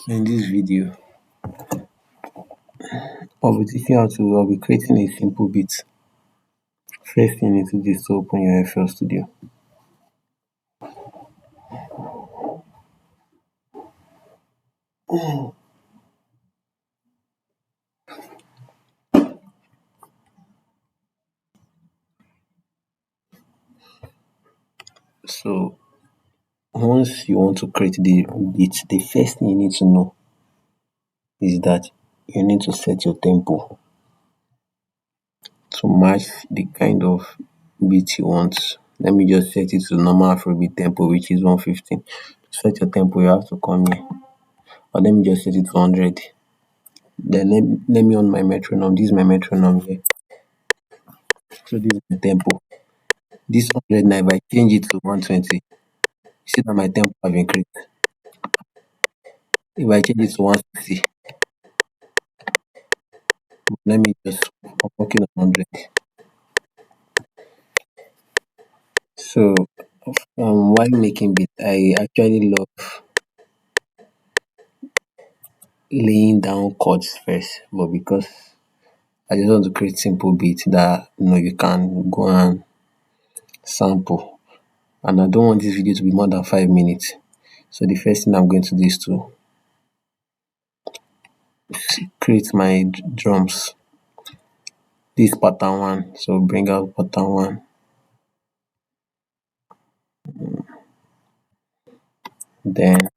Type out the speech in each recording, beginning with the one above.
So in this video, I'll be creating a simple beat. First thing you need to do is to open your FL Studio. So once you want to create the beat, the first thing you need to know is that you need to set your tempo to match the kind of beat you want. Let me just set it to normal Afrobeat tempo, which is 115. To set your tempo, you have to come here. Or let me just set it to 100. Then let me on my metronome. This is my metronome here. So this is the tempo. This 100 now, if I change it to 120, you see that my tempo have increased. If I change it to 160, let me just, I'm working on 100. So, while making beat, I actually love laying down chords first, but because I just want to create simple beats that you can go and sample, and I don't want this video to be more than 5 minutes. So the first thing I'm going to do is to create my drums. This pattern one, so bring out pattern one. Then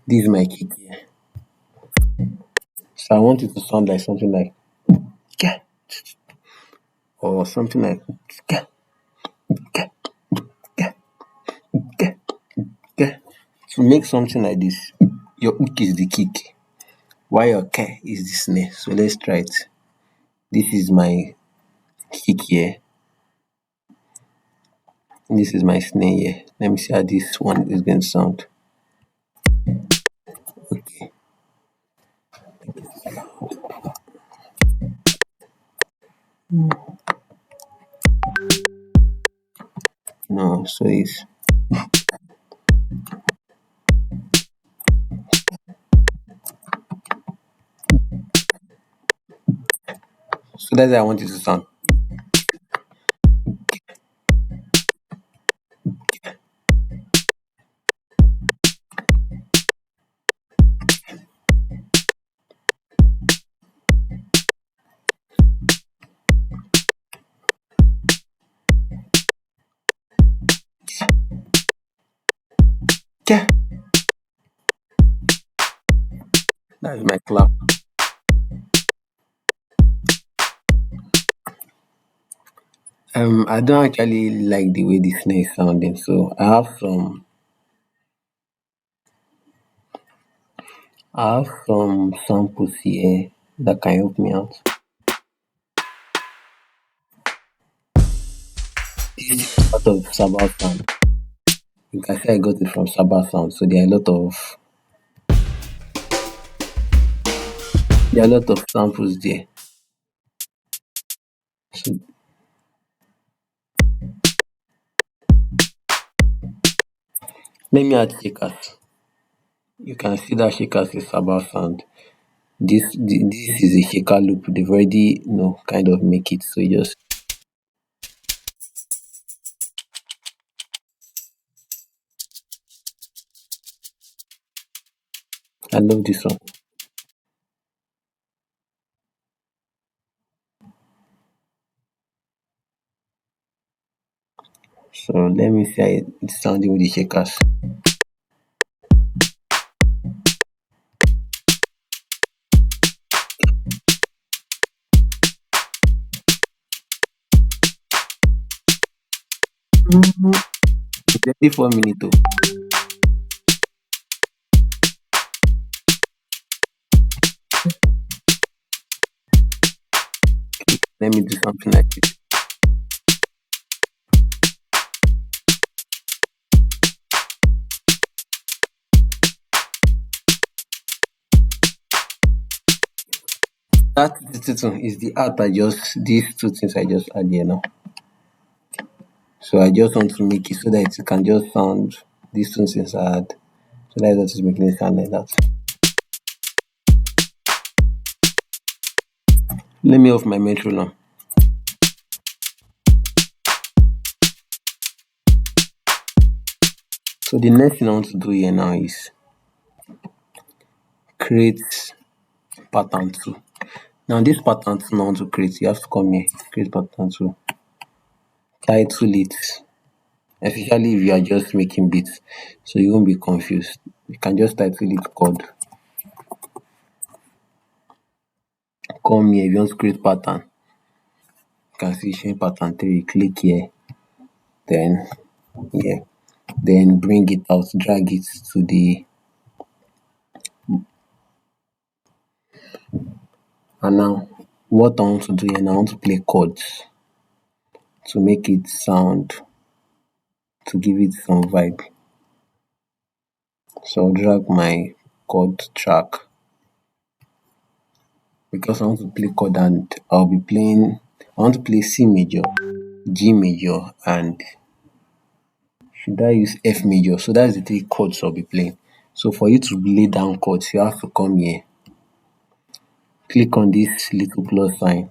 this is my kick here. So I want it to sound like something like "Ka," or something like "Ka, ka, ka, ka, ka." To make something like this, your hook is the kick, while your ka is the snare. So let's try it. This is my kick here. This is my snare here. Let me see how this one is going to sound. Okay. No, so that's how I want it to sound. Ka. That's my clap. I don't actually like the way the snare is sounding, so I have some samples here that can help me out. This is part of Sabbath sound. You can say I got it from Sabbath sound. So there are a lot of samples there. So let me add shakers. You can see that shakers is Sabbath sound. This is a shaker loop. They've already kind of make it. So you just I love this one. So let me see how it's sounding with the shakers. It's only 4 minutes though. Let me do something like this. That is the art these two things I just add here now. So I just want to make it so that it can just sound these two things I add. So that's what is making it sound like that. Let me off my metronome. So the next thing I want to do here now is create pattern two. Now this pattern two I want to create, you have to come here, create pattern two, title it, especially if you are just making beats, so you won't be confused. You can just title it chord. Come here, if you want to create pattern, you can see showing pattern three, click here, then here, then bring it out, drag it to the, and now what I want to do here now, I want to play chords to make it sound, to give it some vibe. So I'll drag my chord track because I want to play chord and I'll be playing, I want to play C major, G major, and should I use F major? So that's the three chords I'll be playing. So for you to lay down chords, you have to come here, click on this little plus sign.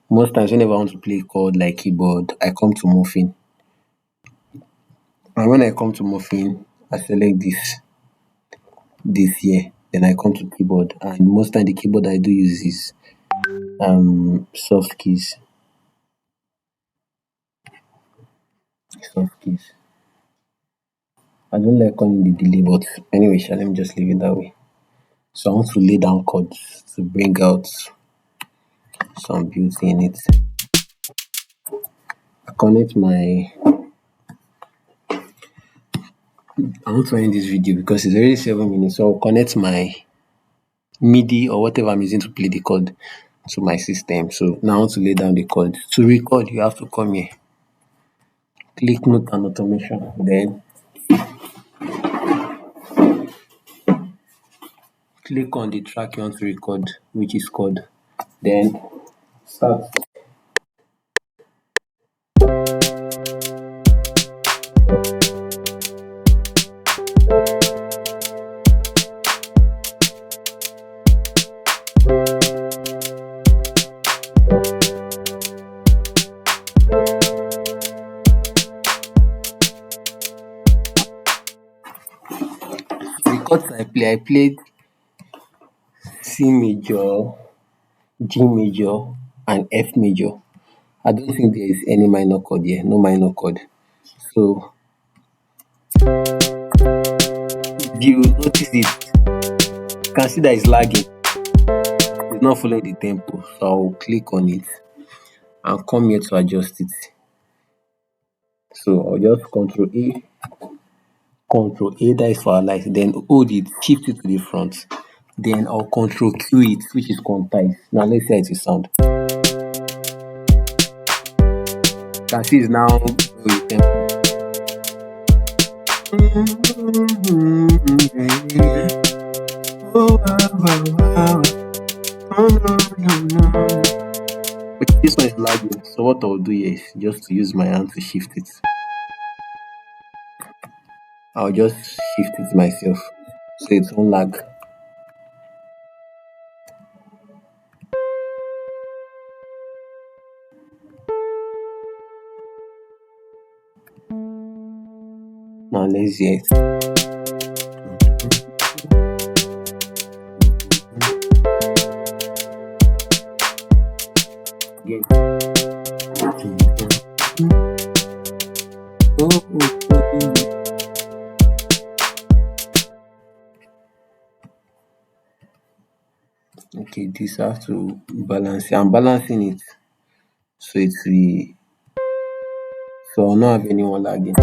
Most times whenever I want to play chord like keyboard, I come to muffin. And when I come to muffin, I select this here. Then I come to keyboard. And most time the keyboard I do use is soft keys. Soft keys. I don't like calling the delay, but anyway, let me just leave it that way. So I want to lay down chords to bring out some beauty in it. I connect my, I want to end this video because it's already 7 minutes. So I'll connect my MIDI or whatever I'm using to play the chord to my system. So now I want to lay down the chord. To record, you have to come here, click note and automation, then click on the track you want to record, which is chord, then start. The chords I played C major, G major, and F major. I don't think there is any minor chord here, no minor chord. So if you notice it, you can see that it's lagging. It's not following the tempo. So I'll click on it and come here to adjust it. So I'll just Control A, that is for light, then hold it, shift it to the front. Then I'll Control Q it, which is quantize. Now let's see how it will sound. You can see it's now with tempo. But this one is lagging, so what I'll do here is just to use my hand to shift it. I'll just shift it myself so it won't lag. Now let's hear it. Again. Okay, this I have to balance it. I'm balancing it so it's the, so I'll not have anyone lagging.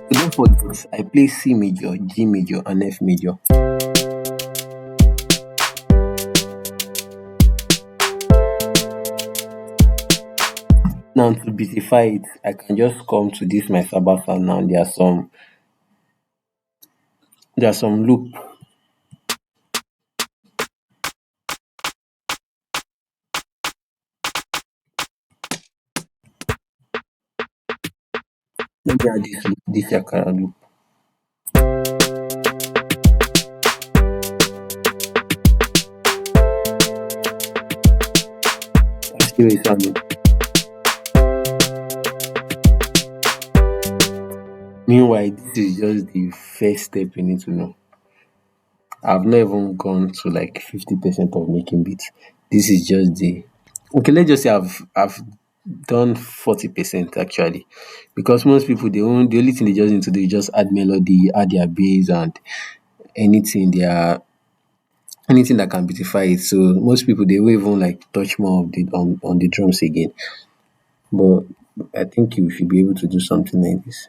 Don't forget, I play C major, G major, and F major. Now to beautify it, I can just come to this my Sabbath sound now. There are some loop. Let me add this yakara loop. See what it's sounding. Meanwhile, this is just the first step you need to know. I've not even gone to like 50% of making beats. This is just the okay. Let's just say I've done 40% actually, because most people the only thing they just need to do is just add melody, add their bass, and anything anything that can beautify it. So most people they will even like touch more of the on the drums again. But I think you should be able to do something like this.